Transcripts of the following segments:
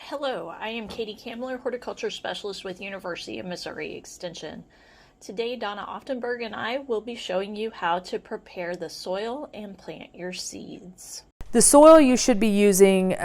Hello, I am Katie Kammler, Horticulture Specialist with University of Missouri Extension. Today, Donna Aufdenberg and I will be showing you how to prepare the soil and plant your seeds. The soil you should be using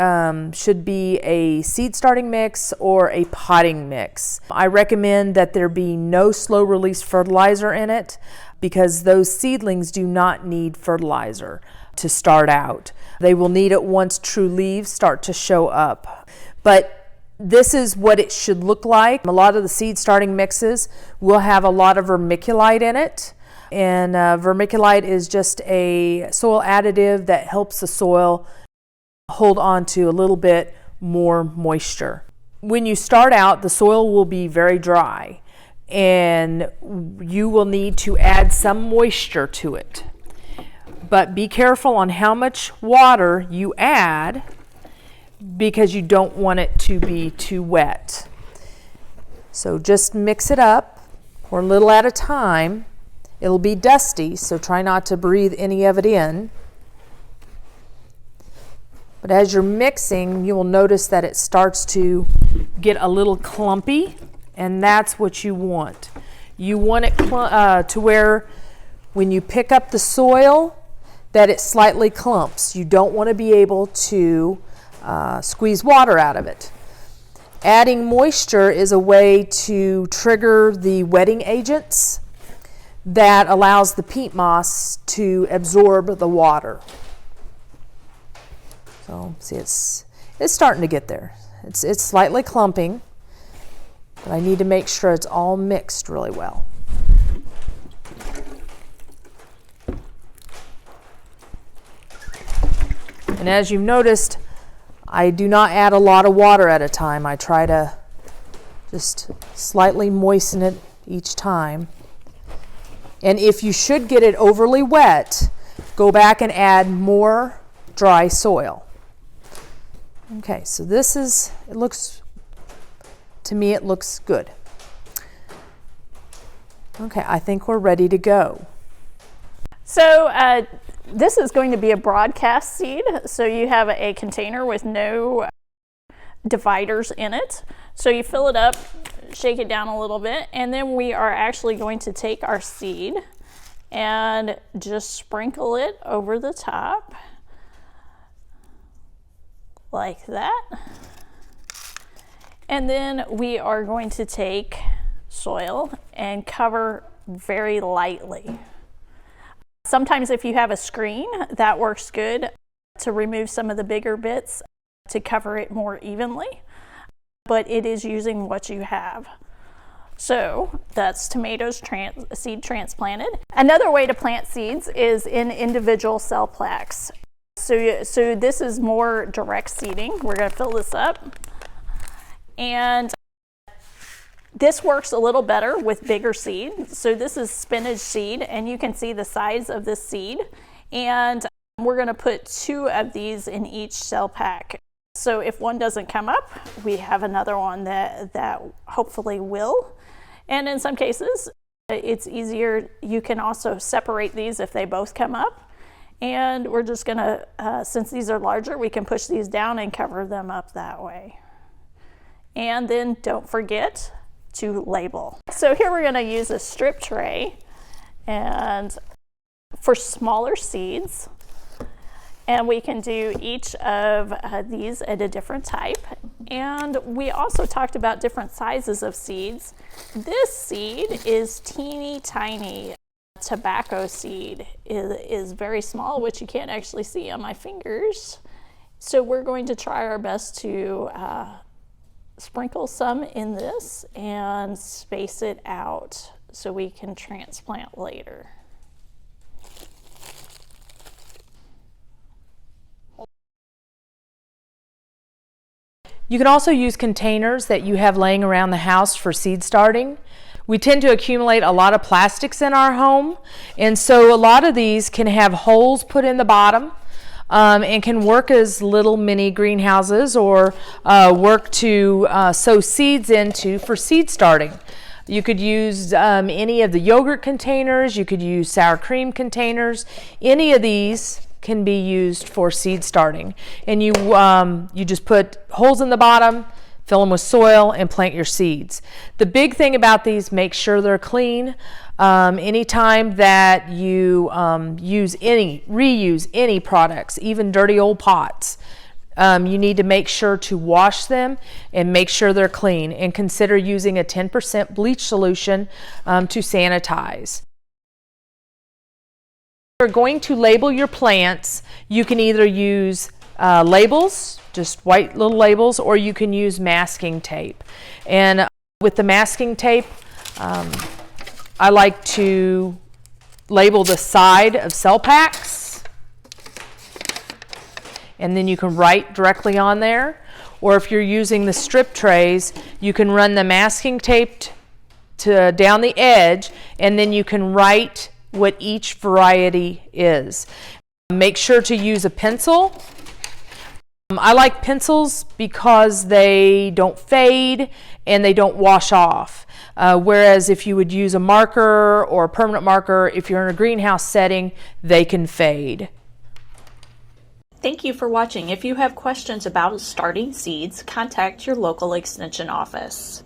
should be a seed starting mix or a potting mix. I recommend that there be no slow release fertilizer in it because those seedlings do not need fertilizer to start out. They will need it once true leaves start to show up. But this is what it should look like. A lot of the seed starting mixes will have a lot of vermiculite in it. And vermiculite is just a soil additive that helps the soil hold on to a little bit more moisture. When you start out, the soil will be very dry and you will need to add some moisture to it. But be careful on how much water you add because you don't want it to be too wet. So just mix it up, pour a little at a time. It'll be dusty, so try not to breathe any of it in. But as you're mixing, you will notice that it starts to get a little clumpy, and that's what you want. You want it to where when you pick up the soil, that it slightly clumps. You don't want to be able to squeeze water out of it. Adding moisture is a way to trigger the wetting agents that allows the peat moss to absorb the water. So see, it's starting to get there. It's slightly clumping, but I need to make sure it's all mixed really well. And as you've noticed, I do not add a lot of water at a time. I try to just slightly moisten it each time. And if you should get it overly wet, go back and add more dry soil. Okay, so this is, to me it looks good. Okay, I think we're ready to go. So this is going to be a broadcast seed. So you have a container with no dividers in it. So you fill it up, shake it down a little bit, and then we are actually going to take our seed and just sprinkle it over the top like that. And then we are going to take soil and cover very lightly. Sometimes if you have a screen, that works good to remove some of the bigger bits to cover it more evenly, but it is using what you have. So that's tomatoes seed transplanted. Another way to plant seeds is in individual cell plaques. So this is more direct seeding. We're going to fill this up, and this works a little better with bigger seed. So this is spinach seed, and you can see the size of this seed. And we're going to put 2 of these in each cell pack. So if one doesn't come up, we have another one that hopefully will. And in some cases, it's easier. You can also separate these if they both come up. And we're just going to, since these are larger, we can push these down and cover them up that way. And then don't forget to label. So here we're going to use a strip tray and for smaller seeds, and we can do each of these at a different type. And we also talked about different sizes of seeds. This seed is teeny tiny. Tobacco seed is very small, which you can't actually see on my fingers. So we're going to try our best to sprinkle some in this and space it out so we can transplant later. You can also use containers that you have laying around the house for seed starting. We tend to accumulate a lot of plastics in our home, and so a lot of these can have holes put in the bottom and can work as little mini greenhouses or work to sow seeds into for seed starting. You could use any of the yogurt containers, you could use sour cream containers. Any of these can be used for seed starting. And you just put holes in the bottom, fill them with soil, and plant your seeds. The big thing about these, make sure they're clean. Anytime that you reuse any products, even dirty old pots, you need to make sure to wash them and make sure they're clean, and consider using a 10% bleach solution to sanitize. If you're going to label your plants, you can either use labels, just white little labels, or you can use masking tape. And with the masking tape, I like to label the side of cell packs, and then you can write directly on there. Or if you're using the strip trays, you can run the masking tape down the edge, and then you can write what each variety is. Make sure to use a pencil. I like pencils because they don't fade and they don't wash off. Whereas if you would use a marker or a permanent marker, if you're in a greenhouse setting, they can fade. Thank you for watching. If you have questions about starting seeds, contact your local extension office.